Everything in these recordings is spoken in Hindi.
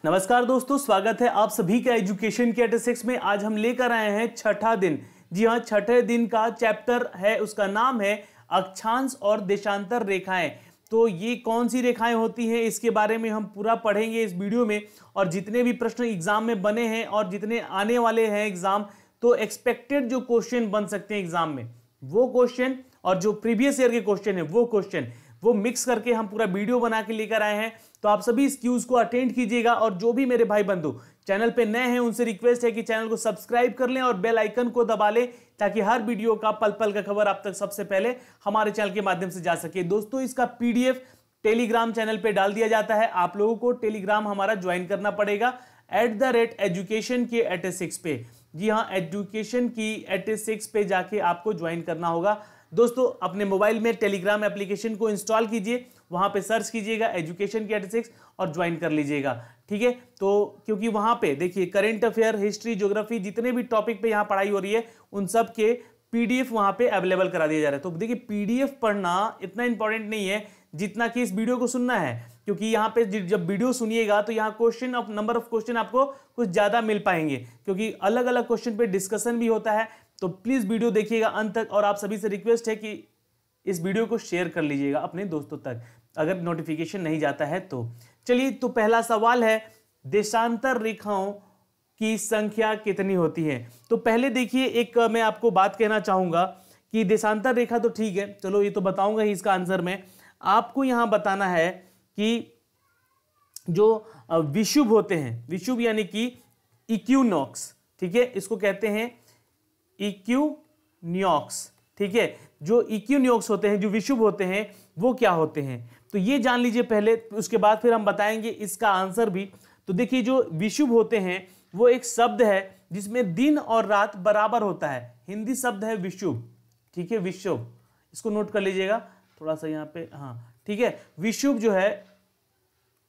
नमस्कार दोस्तों, स्वागत है आप सभी का एजुकेशन के 86 में। आज हम लेकर आए हैं छठा दिन। जी हाँ, छठे दिन का चैप्टर है, उसका नाम है अक्षांश और देशांतर रेखाएं। तो ये कौन सी रेखाएं होती हैं, इसके बारे में हम पूरा पढ़ेंगे इस वीडियो में। और जितने भी प्रश्न एग्जाम में बने हैं और जितने आने वाले हैं एग्जाम, तो एक्सपेक्टेड जो क्वेश्चन बन सकते हैं एग्जाम में, वो क्वेश्चन और जो प्रीवियस ईयर के क्वेश्चन है वो क्वेश्चन, वो मिक्स करके हम पूरा वीडियो बना के लेकर आए हैं। तो आप सभी इस क्यूज को अटेंड कीजिएगा। और जो भी मेरे भाई बंधु चैनल पे नए हैं, उनसे रिक्वेस्ट है कि चैनल को सब्सक्राइब कर लें और बेल आइकन को दबा लें, ताकि हर वीडियो का पल पल का खबर आप तक सबसे पहले हमारे चैनल के माध्यम से जा सके। दोस्तों, इसका पीडीएफ टेलीग्राम चैनल पे डाल दिया जाता है। आप लोगों को टेलीग्राम हमारा ज्वाइन करना पड़ेगा @education के 86 पे। जी हाँ, एजुकेशन की 86 पे जाके आपको ज्वाइन करना होगा। दोस्तों, अपने मोबाइल में टेलीग्राम एप्लीकेशन को इंस्टॉल कीजिए, वहां पे सर्च कीजिएगा एजुकेशन की 86 और ज्वाइन कर लीजिएगा। ठीक है, तो क्योंकि वहां पे देखिए करंट अफेयर, हिस्ट्री, ज्योग्राफी, जितने भी टॉपिक पे यहाँ पढ़ाई हो रही है, उन सब के पीडीएफ वहां पे अवेलेबल करा दिया जा रहा है। तो देखिए, पीडीएफ पढ़ना इतना इंपॉर्टेंट नहीं है जितना कि इस वीडियो को सुनना है, क्योंकि यहाँ पे जब वीडियो सुनिएगा तो यहाँ question of number of question आपको कुछ ज्यादा मिल पाएंगे, क्योंकि अलग अलग क्वेश्चन पे डिस्कशन भी होता है। तो प्लीज वीडियो देखिएगा अंत तक। और आप सभी से रिक्वेस्ट है कि इस वीडियो को शेयर कर लीजिएगा अपने दोस्तों तक, अगर नोटिफिकेशन नहीं जाता है तो। चलिए, तो पहला सवाल है, देशांतर रेखाओं की संख्या कितनी होती है? तो पहले देखिए, एक मैं आपको बात कहना चाहूंगा कि देशांतर रेखा तो ठीक है, चलो ये तो बताऊंगा ही इसका आंसर में। आपको यहां बताना है कि जो विषुव होते हैं, विषुव यानी कि इक्विनॉक्स, ठीक है, इसको कहते हैं इक्विनॉक्स। ठीक है, जो इक्विनॉक्स होते हैं, जो विषुव होते हैं, वो क्या होते हैं, तो ये जान लीजिए पहले, उसके बाद फिर हम बताएंगे इसका आंसर भी। तो देखिए, जो विषुव होते हैं वो एक शब्द है जिसमें दिन और रात बराबर होता है। हिंदी शब्द है विषुव। ठीक है, विषुव, इसको नोट कर लीजिएगा थोड़ा सा यहाँ पे। हाँ, ठीक है, विषुव जो है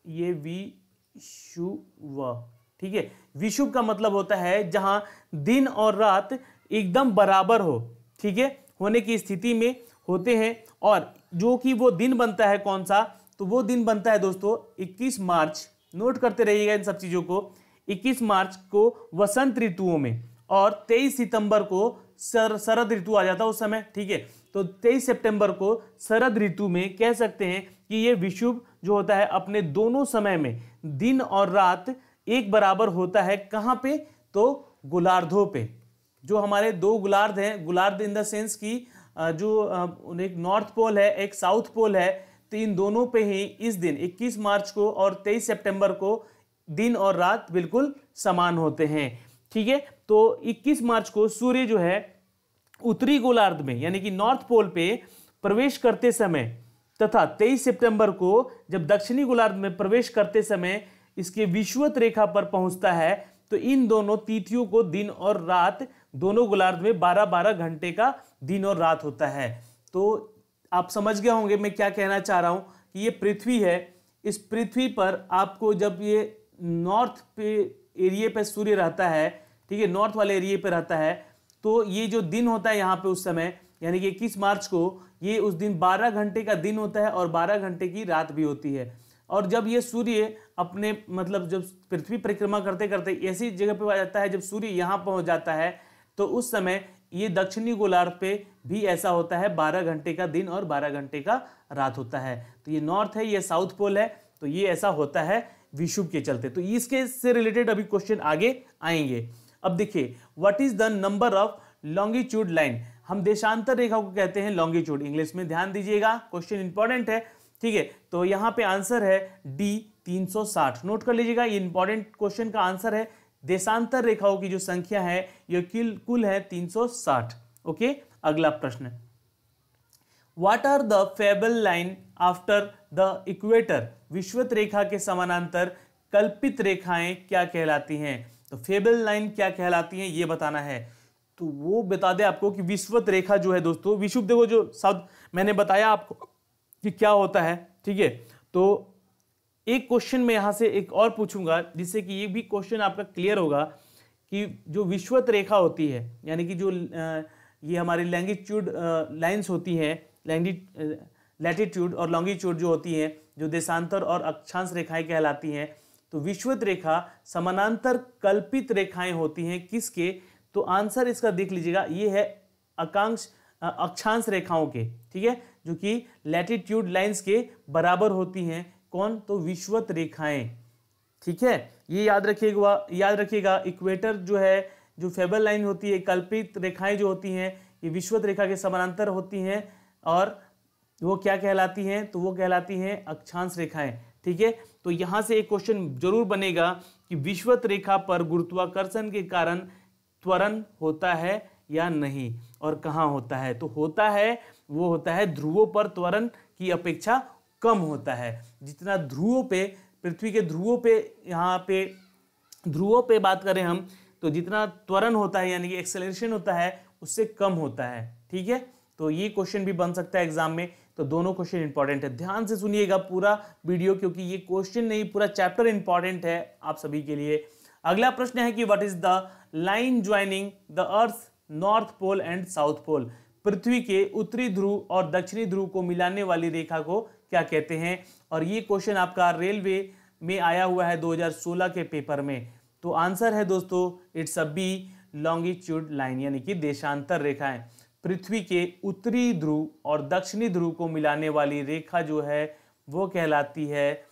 ये विषुव। ठीक है, विषुव का मतलब होता है जहां दिन और रात एकदम बराबर हो, ठीक है, होने की स्थिति में होते हैं। और जो कि वो दिन बनता है कौन सा, तो वो दिन बनता है दोस्तों 21 मार्च। नोट करते रहिएगा इन सब चीजों को। 21 मार्च को वसंत ऋतुओं में और 23 सितंबर को शरद ऋतु आ जाता है उस समय। ठीक है, तो 23 सितंबर को शरद ऋतु में कह सकते हैं कि ये विषुव जो होता है अपने दोनों समय में दिन और रात एक बराबर होता है। कहां पे, तो गोलार्धों पे। जो हमारे दो गोलार्ध हैं, गोलार्ध इन द सेंस की जो एक नॉर्थ पोल है, एक साउथ पोल है, तो इन दोनों पे ही इस दिन 21 मार्च को और 23 सितंबर को दिन और रात बिल्कुल समान होते हैं। ठीक है, तो 21 मार्च को सूर्य जो है उत्तरी गोलार्ध में यानी कि नॉर्थ पोल पे प्रवेश करते समय, तथा 23 सितंबर को जब दक्षिणी गोलार्ध में प्रवेश करते समय इसके विषुवत रेखा पर पहुंचता है। तो इन दोनों तिथियों को दिन और रात दोनों गोलार्ध में 12-12 घंटे का दिन और रात होता है। तो आप समझ गए होंगे मैं क्या कहना चाह रहा हूं कि ये पृथ्वी है। इस पृथ्वी पर आपको जब ये नॉर्थ पे एरिया पे सूर्य रहता है, ठीक है, नॉर्थ वाले एरिया पे रहता है, तो ये जो दिन होता है यहाँ पे उस समय यानी कि 21 मार्च को, ये उस दिन 12 घंटे का दिन होता है और 12 घंटे की रात भी होती है। और जब ये सूर्य अपने मतलब जब पृथ्वी परिक्रमा करते करते ऐसी जगह पे आ जाता है, जब सूर्य यहाँ पहुंच जाता है, तो उस समय ये दक्षिणी गोलार्ध पे भी ऐसा होता है, 12 घंटे का दिन और 12 घंटे का रात होता है। तो ये नॉर्थ है, ये साउथ पोल है, तो ये ऐसा होता है विषुव के चलते। तो इसके से रिलेटेड अभी क्वेश्चन आगे आएंगे। अब देखिए, what is the number of longitude line? हम देशांतर रेखा को कहते हैं लॉन्गिट्यूड, इंग्लिश में ध्यान दीजिएगा, क्वेश्चन इंपॉर्टेंट है। ठीक है, तो यहाँ पे आंसर है डी 360। नोट कर लीजिएगा, ये इंपॉर्टेंट क्वेश्चन का आंसर है। देशांतर रेखाओं की जो संख्या है ये कुल है 360। ओके, अगला प्रश्न, what are the fable line after the equator? विषुवत रेखा के समानांतर कल्पित रेखाएं क्या कहलाती हैं? तो फेबल लाइन क्या कहलाती हैं ये बताना है। तो वो बता दे आपको कि विषुवत रेखा जो है दोस्तों, विषुव देखो जो शब्द मैंने बताया आपको कि क्या होता है। ठीक है, तो एक क्वेश्चन में यहां से एक और पूछूंगा जिससे कि ये भी क्वेश्चन आपका क्लियर होगा कि जो विषुवत रेखा होती है यानी कि जो ये हमारी लैंगिट्यूड लाइंस होती हैं, लैटिट्यूड और लॉन्गिट्यूड जो होती हैं, जो देशांतर और अक्षांश रेखाएं कहलाती हैं, तो विषुवत रेखा समानांतर कल्पित रेखाएं होती हैं किसके, तो आंसर इसका देख लीजिएगा, ये है अक्षांश रेखाओं के, ठीक है, जो कि लैटिट्यूड लाइंस के बराबर होती हैं। कौन, तो विषुवत रेखाएं, ठीक है, ये याद रखिएगा। इक्वेटर जो है, जो फेबल लाइन होती है, कल्पित रेखाएं जो होती हैं, ये विषुवत रेखा के समानांतर होती हैं और वो क्या कहलाती हैं, तो वो कहलाती हैं अक्षांश रेखाएं, ठीक है। तो यहां से एक क्वेश्चन जरूर बनेगा कि विषुवत रेखा पर गुरुत्वाकर्षण के कारण त्वरण होता है या नहीं, और कहाँ होता है, तो होता है, वो होता है ध्रुवों पर त्वरण की अपेक्षा कम होता है। जितना ध्रुवों पे, पृथ्वी के ध्रुवों पे, यहाँ पे ध्रुवों पे बात करें हम, तो जितना त्वरण होता है यानी कि एक्सेलरेशन होता है उससे कम होता है, ठीक है। तो ये क्वेश्चन भी बन सकता है एग्जाम में, तो दोनों क्वेश्चन इंपॉर्टेंट है, ध्यान से सुनिएगा पूरा वीडियो, क्योंकि ये क्वेश्चन नहीं पूरा चैप्टर इंपॉर्टेंट है आप सभी के लिए। अगला प्रश्न है कि what is the line joining the earth north pole and south pole, पृथ्वी के उत्तरी ध्रुव और दक्षिणी ध्रुव को मिलाने वाली रेखा को क्या कहते हैं। और ये क्वेश्चन आपका रेलवे में आया हुआ है 2016 के पेपर में। तो आंसर है दोस्तों, it's a B, longitude line, यानी कि देशांतर रेखाएं। पृथ्वी के उत्तरी ध्रुव और दक्षिणी ध्रुव को मिलाने वाली रेखा जो है वो कहलाती है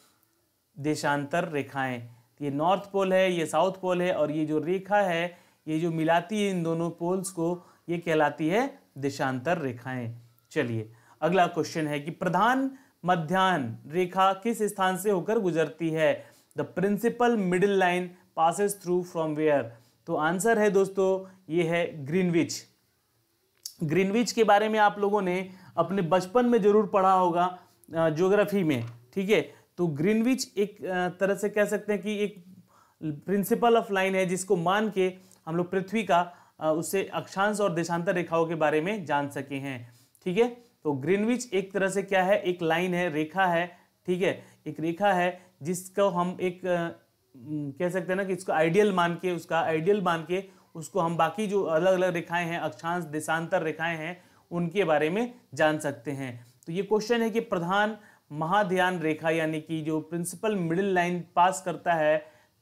देशांतर रेखाएं। ये नॉर्थ पोल है, ये साउथ पोल है, और ये जो रेखा है, ये जो मिलाती है इन दोनों पोल्स को, ये कहलाती है देशांतर रेखाएं। चलिए अगला क्वेश्चन है कि प्रधान मध्याह्न रेखा किस स्थान से होकर गुजरती है। The principal middle line passes through from where, तो आंसर है दोस्तों ये है ग्रीनविच। ग्रीनविच के बारे में आप लोगों ने अपने बचपन में जरूर पढ़ा होगा ज्योग्राफी में, ठीक है। तो ग्रीनविच एक तरह से कह सकते हैं कि एक प्रिंसिपल ऑफ लाइन है, जिसको मान के हम लोग पृथ्वी का उससे अक्षांश और देशांतर रेखाओं के बारे में जान सके हैं, ठीक है। तो ग्रीनविच एक तरह से क्या है, एक लाइन है, रेखा है, ठीक है, एक रेखा है जिसको हम एक कह सकते हैं ना कि इसको आइडियल मान के उसको हम बाकी जो अलग अलग रेखाएं हैं, अक्षांश देशांतर रेखाएं हैं, उनके बारे में जान सकते हैं। तो ये क्वेश्चन है कि प्रधान महाध्यान रेखा यानी कि जो प्रिंसिपल मिडिल लाइन पास करता है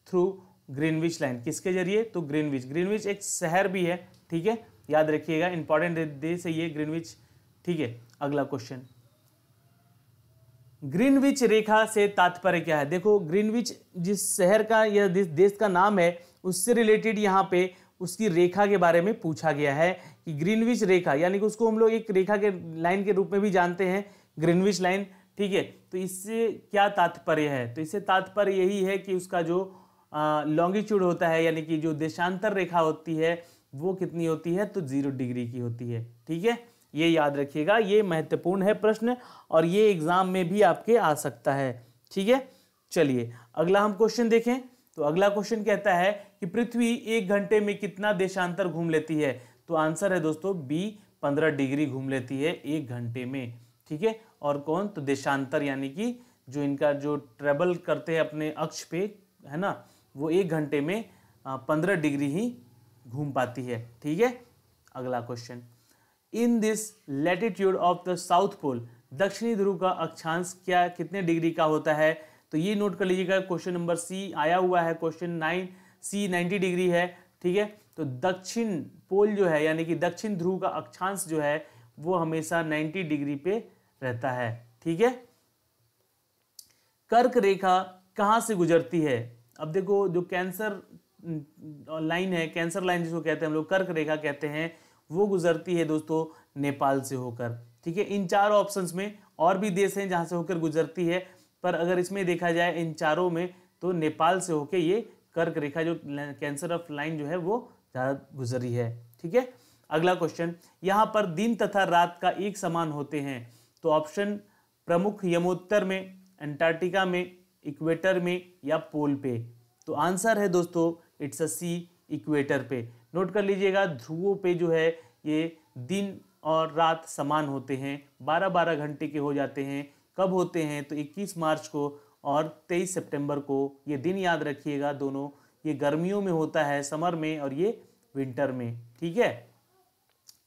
थ्रू ग्रीनविच लाइन, किसके जरिए, तो ग्रीनविच एक शहर भी है, ठीक है, याद रखिएगा, इंपॉर्टेंट देश है ये ग्रीनविच, ठीक है। अगला क्वेश्चन, ग्रीनविच रेखा से तात्पर्य क्या है। देखो ग्रीनविच जिस शहर का या देश का नाम है उससे रिलेटेड यहाँ पे उसकी रेखा के बारे में पूछा गया है कि ग्रीनविच रेखा, यानी कि उसको हम लोग एक रेखा के लाइन के रूप में भी जानते हैं, ग्रीनविच लाइन, ठीक है। तो इससे क्या तात्पर्य है, तो इससे तात्पर्य यही है कि उसका जो लॉन्गिट्यूड होता है, यानी कि जो देशांतर रेखा होती है वो कितनी होती है, तो 0 डिग्री की होती है, ठीक है। ये याद रखिएगा, ये महत्वपूर्ण है प्रश्न और ये एग्जाम में भी आपके आ सकता है, ठीक है। चलिए अगला हम क्वेश्चन देखें। तो अगला क्वेश्चन कहता है कि पृथ्वी 1 घंटे में कितना देशांतर घूम लेती है। तो आंसर है दोस्तों बी, 15 डिग्री घूम लेती है 1 घंटे में, ठीक है। और कौन, तो देशांतर, यानी कि जो इनका जो ट्रेवल करते हैं अपने अक्ष पे, है ना, वो 1 घंटे में 15 डिग्री ही घूम पाती है, ठीक है। अगला question, in this latitude of the south pole, दक्षिणी ध्रुव का अक्षांश क्या कितने डिग्री का होता है। तो ये नोट कर लीजिएगा, क्वेश्चन नंबर सी आया हुआ है, क्वेश्चन 9C 90 डिग्री है, ठीक है। तो दक्षिण पोल जो है यानी कि दक्षिण ध्रुव का अक्षांश जो है वो हमेशा 90 डिग्री पे रहता है, ठीक है। कर्क रेखा कहाँ से गुजरती है। अब देखो जो कैंसर लाइन है, कैंसर लाइन जिसको कहते हैं हम लोग, कर्क रेखा कहते हैं, वो गुजरती है दोस्तों नेपाल से होकर, ठीक है। इन 4 ऑप्शंस में और भी देश हैं जहां से होकर गुजरती है, पर अगर इसमें देखा जाए इन चारों में तो नेपाल से होकर ये कर्क रेखा जो कैंसर ऑफ लाइन जो है वो ज़्यादा गुजरी है, ठीक है। अगला क्वेश्चन, यहाँ पर दिन तथा रात का एक समान होते हैं। तो ऑप्शन प्रमुख यमोत्तर में, अंटार्कटिका में, इक्वेटर में या पोल पे। तो आंसर है दोस्तों इट्स अ सी, इक्वेटर पे। नोट कर लीजिएगा, ध्रुवों पे जो है ये दिन और रात समान होते हैं, 12-12 घंटे के हो जाते हैं। कब होते हैं, तो 21 मार्च को और 23 सितंबर को। ये दिन याद रखिएगा दोनों, ये गर्मियों में होता है, समर में, और ये विंटर में, ठीक है।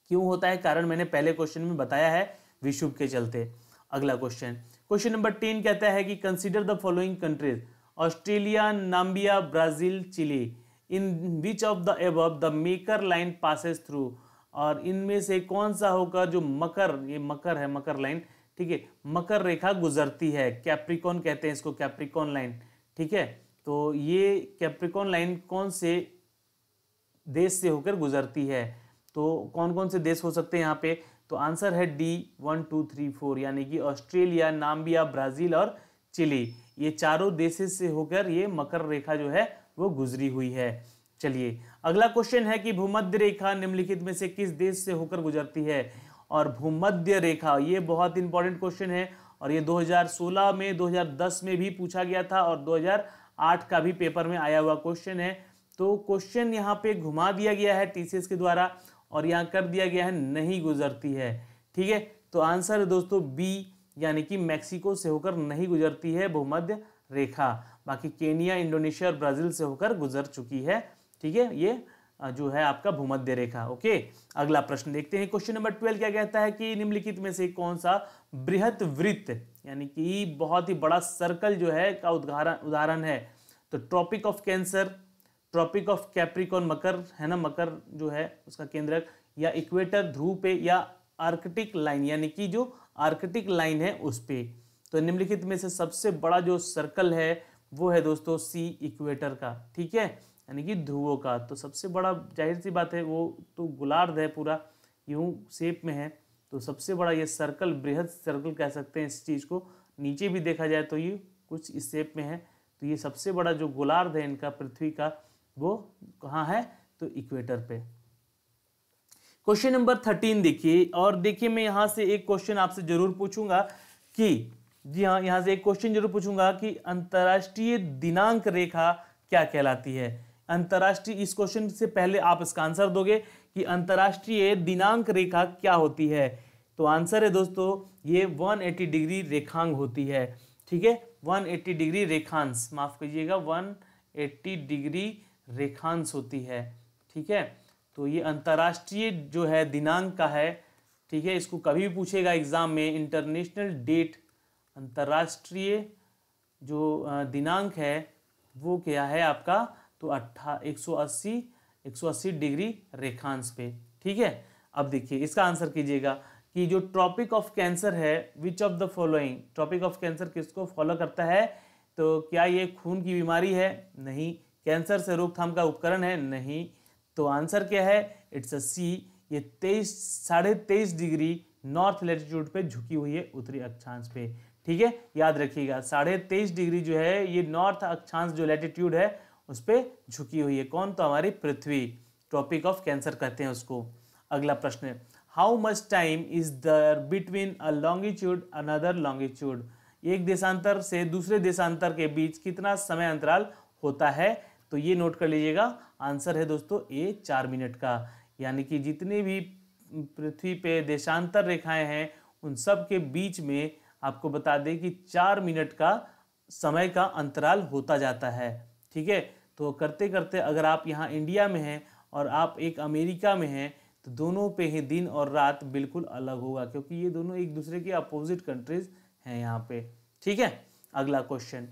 क्यों होता है कारण मैंने पहले क्वेश्चन में बताया है, विषुव के चलते। अगला क्वेश्चन, क्वेश्चन नंबर 10 कहता है कि consider the following countries Australia, Namibia, Brazil, Chile. In which of the above the maker line passes through, और इनमें से कौन सा होगा जो मकर, ये मकर है, मकर लाइन, ठीक है, मकर रेखा गुजरती है, कैप्रिकॉन कहते हैं इसको, कैप्रिकॉन लाइन, ठीक है। तो ये कैप्रिकॉन लाइन कौन से देश से होकर गुजरती है, तो कौन कौन से देश हो सकते हैं यहाँ पे, तो आंसर है डी 1 2 3 4, यानी कि ऑस्ट्रेलिया, नाम्बिया, ब्राजील और चिली, ये चारों देशों से होकर ये मकर रेखा जो है वो गुजरी हुई है। चलिए अगला क्वेश्चन है कि भूमध्य रेखा निम्नलिखित में से किस देश से होकर गुजरती है, और भूमध्य रेखा ये बहुत इंपॉर्टेंट क्वेश्चन है, और ये 2016 में, 2010 में भी पूछा गया था, और 2008 का भी पेपर में आया हुआ क्वेश्चन है। तो क्वेश्चन यहाँ पे घुमा दिया गया है टीसीएस के द्वारा, और यहाँ कर दिया गया है नहीं गुजरती है, ठीक है। तो आंसर है दोस्तों बी, यानी कि मैक्सिको से होकर नहीं गुजरती है भूमध्य रेखा, बाकी केनिया, इंडोनेशिया और ब्राजील से होकर गुजर चुकी है, ठीक है, ये जो है आपका भूमध्य रेखा। ओके, अगला प्रश्न देखते हैं। क्वेश्चन नंबर 12 क्या कहता है कि निम्नलिखित में से कौन सा बृहत वृत्त, यानी कि बहुत ही बड़ा सर्कल जो है का उदाहरण है, तो tropic of cancer, tropic of capricorn, मकर है ना, मकर जो है उसका केंद्रक, या इक्वेटर ध्रुव पे, या आर्कटिक लाइन, यानी कि जो आर्कटिक लाइन है उस पे। तो निम्नलिखित में से सबसे बड़ा जो सर्कल है वो है दोस्तों सी, इक्वेटर का, ठीक है, यानी कि ध्रुवों का। तो सबसे बड़ा, जाहिर सी बात है, वो तो गोलार्ध है, पूरा यूं शेप में है, तो सबसे बड़ा ये सर्कल, बृहद सर्कल कह सकते हैं इस चीज को। नीचे भी देखा जाए तो ये कुछ इस शेप में है, तो ये सबसे बड़ा जो गोलार्ध है इनका, पृथ्वी का, वो कहाँ है, तो इक्वेटर पे। क्वेश्चन नंबर 13 देखिए, और देखिए मैं यहाँ से एक क्वेश्चन आपसे जरूर पूछूंगा कि, जी हाँ, यहाँ से एक क्वेश्चन जरूर पूछूंगा कि अंतर्राष्ट्रीय दिनांक रेखा क्या कहलाती है। अंतर्राष्ट्रीय, इस क्वेश्चन से पहले आप इसका आंसर दोगे कि अंतर्राष्ट्रीय दिनांक रेखा क्या होती है। तो आंसर है दोस्तों ये 180 डिग्री रेखांश होती है, ठीक है, 180 डिग्री रेखांश, माफ कीजिएगा, 180 डिग्री रेखांश होती है, ठीक है। तो ये अंतर्राष्ट्रीय जो है दिनांक का है, ठीक है, इसको कभी भी पूछेगा एग्जाम में, इंटरनेशनल डेट, अंतर्राष्ट्रीय जो दिनांक है वो क्या है आपका, तो 180 डिग्री रेखांश पे, ठीक है। अब देखिए इसका आंसर कीजिएगा कि जो ट्रॉपिक ऑफ कैंसर है, which of the following, tropic of cancer किसको फॉलो करता है, तो क्या ये खून की बीमारी है, नहीं, कैंसर से रोकथाम का उपकरण है, नहीं, तो आंसर क्या है, इट्स अ सी, ये 23.5 डिग्री नॉर्थ लैटिट्यूड पे झुकी हुई है, उत्तरी अक्षांश पे, ठीक है, याद रखिएगा 23.5 डिग्री जो है ये नॉर्थ अक्षांश जो लैटिट्यूड है उस पे झुकी हुई है, कौन, तो हमारी पृथ्वी, ट्रॉपिक ऑफ कैंसर कहते हैं उसको। अगला प्रश्न, how much time is there between a longitude another longitude, एक देशांतर से दूसरे देशांतर के बीच कितना समय अंतराल होता है, तो ये नोट कर लीजिएगा, आंसर है दोस्तों ए 4 मिनट का, यानी कि जितने भी पृथ्वी पे देशांतर रेखाएं हैं उन सब के बीच में आपको बता दें कि 4 मिनट का समय का अंतराल होता जाता है, ठीक है। तो करते करते अगर आप यहाँ इंडिया में हैं और आप एक अमेरिका में हैं तो दोनों पे ही दिन और रात बिल्कुल अलग होगा, क्योंकि ये दोनों एक दूसरे के अपोजिट कंट्रीज हैं यहाँ पे, ठीक है। अगला क्वेश्चन,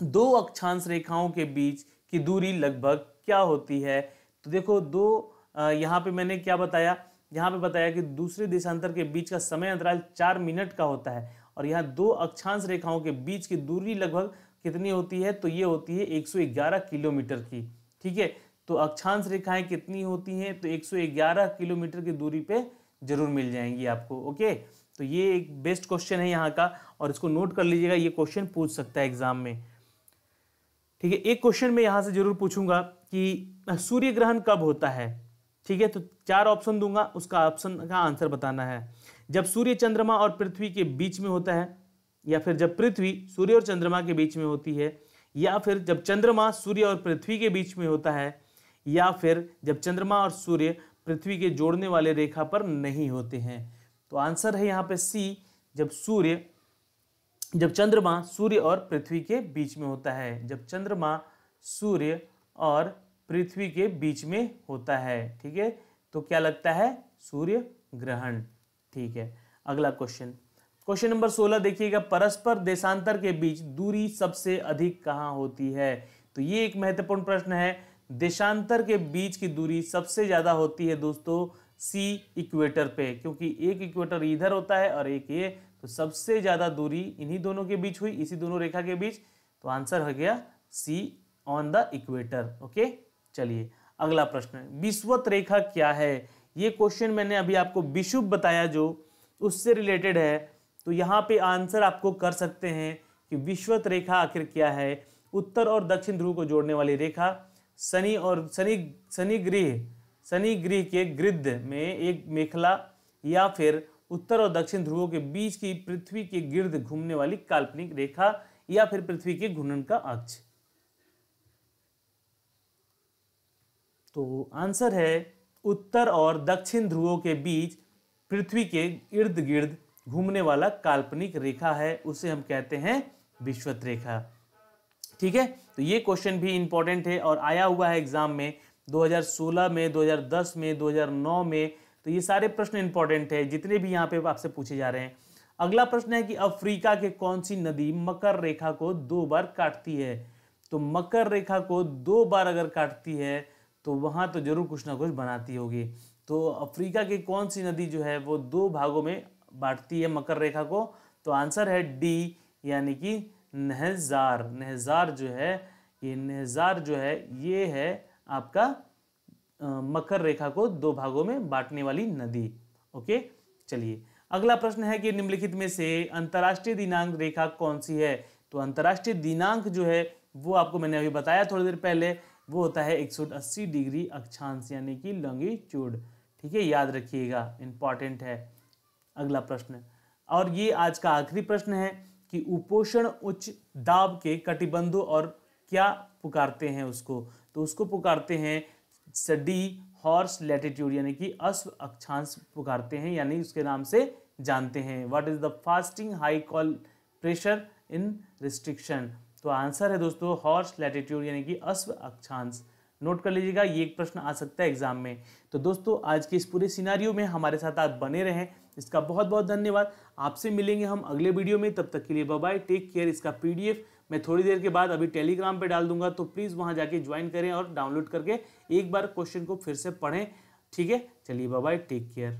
दो अक्षांश रेखाओं के बीच की दूरी लगभग क्या होती है, तो देखो दो, यहाँ पे मैंने क्या बताया, यहाँ पे बताया कि दूसरे देशांतर के बीच का समय अंतराल 4 मिनट का होता है, और यहाँ दो अक्षांश रेखाओं के बीच की दूरी लगभग कितनी होती है, तो ये होती है 111 किलोमीटर की, ठीक है। तो अक्षांश रेखाएं कितनी होती हैं, तो 111 किलोमीटर की दूरी पे जरूर मिल जाएंगी आपको, ओके। तो ये एक बेस्ट क्वेश्चन है यहाँ का, और इसको नोट कर लीजिएगा, ये क्वेश्चन पूछ सकता है एग्जाम में, ठीक है। एक क्वेश्चन मैं यहाँ से जरूर पूछूंगा कि सूर्य ग्रहण कब होता है, ठीक है, तो 4 ऑप्शन दूंगा, उसका ऑप्शन का आंसर बताना है। जब सूर्य चंद्रमा और पृथ्वी के बीच में होता है, या फिर जब पृथ्वी सूर्य और चंद्रमा के बीच में होती है, या फिर जब चंद्रमा सूर्य और पृथ्वी के बीच में होता है, या फिर जब चंद्रमा और सूर्य पृथ्वी के जोड़ने वाले रेखा पर नहीं होते हैं। तो आंसर है यहाँ पे सी, जब चंद्रमा सूर्य और पृथ्वी के बीच में होता है, जब चंद्रमा सूर्य और पृथ्वी के बीच में होता है, ठीक है, तो क्या लगता है, सूर्य ग्रहण, ठीक है। अगला क्वेश्चन, क्वेश्चन नंबर 16 देखिएगा, परस्पर देशांतर के बीच दूरी सबसे अधिक कहाँ होती है? तो ये एक महत्वपूर्ण प्रश्न है। देशांतर के बीच की दूरी सबसे ज्यादा होती है दोस्तों सी इक्वेटर पे, क्योंकि एक इक्वेटर इधर होता है और एक ये, तो सबसे ज्यादा दूरी इन्हीं दोनों के बीच हुई, इसी दोनों रेखा के बीच। तो आंसर हो गया सी ऑन द इक्वेटर। ओके, चलिए अगला प्रश्न, विषुवत रेखा क्या है? ये क्वेश्चन मैंने अभी आपको विषुव बताया जो उससे रिलेटेड है, तो यहाँ पे आंसर आपको कर सकते हैं कि विषुवत रेखा आखिर क्या है। उत्तर और दक्षिण ध्रुव को जोड़ने वाली रेखा, शनि और शनि ग्रह के गिर्द में एक मेखला, या फिर उत्तर और दक्षिण ध्रुवों के बीच की पृथ्वी के गिर्द घूमने वाली काल्पनिक रेखा, या फिर पृथ्वी के घूर्णन का अक्ष। तो आंसर है उत्तर और दक्षिण ध्रुवों के बीच पृथ्वी के इर्द गिर्द घूमने वाला काल्पनिक रेखा है, उसे हम कहते हैं विषुवत रेखा। ठीक है, तो ये क्वेश्चन भी इंपॉर्टेंट है और आया हुआ है एग्जाम में 2016 में, 2010 में, 2009 में। तो ये सारे प्रश्न इंपॉर्टेंट है जितने भी यहाँ पे आपसे पूछे जा रहे हैं। अगला प्रश्न है कि अफ्रीका के कौन सी नदी मकर रेखा को 2 बार काटती है? तो मकर रेखा को 2 बार अगर काटती है तो वहां तो जरूर कुछ ना कुछ बनाती होगी। तो अफ्रीका की कौन सी नदी जो है वो 2 भागों में बांटती है मकर रेखा को? तो आंसर है डी, यानी कि नहजार। नहजार जो है, ये नहजार जो है ये है आपका मकर रेखा को 2 भागों में बांटने वाली नदी। ओके, चलिए अगला प्रश्न है कि निम्नलिखित में से अंतर्राष्ट्रीय दिनांक रेखा कौन सी है? तो अंतर्राष्ट्रीय दिनांक जो है वो आपको मैंने अभी बताया थोड़ी देर पहले, वो होता है 180 डिग्री अक्षांश, यानी कि लॉन्गिट्यूड। ठीक है, याद रखिएगा, इंपॉर्टेंट है। अगला प्रश्न, और ये आज का आखिरी प्रश्न है कि उपोषण उच्च दाब के कटिबंधों और क्या पुकारते हैं उसको? तो उसको पुकारते हैं डी हॉर्स लैटिट्यूड, यानी कि अश्व अक्षांश पुकारते हैं, यानी उसके नाम से जानते हैं। What is the fasting high call pressure in restriction? तो आंसर है दोस्तों हॉर्स लैटिट्यूड, यानी कि अश्व अक्षांश। नोट कर लीजिएगा, ये एक प्रश्न आ सकता है एग्जाम में। तो दोस्तों आज के इस पूरे सिनारियो में हमारे साथ आप बने रहें, इसका बहुत बहुत धन्यवाद। आपसे मिलेंगे हम अगले वीडियो में, तब तक के लिए बाय बाय, टेक केयर। इसका पीडीएफ मैं थोड़ी देर के बाद अभी टेलीग्राम पे डाल दूंगा, तो प्लीज़ वहां जाके ज्वाइन करें और डाउनलोड करके एक बार क्वेश्चन को फिर से पढ़ें। ठीक है, चलिए बाय बाय, टेक केयर।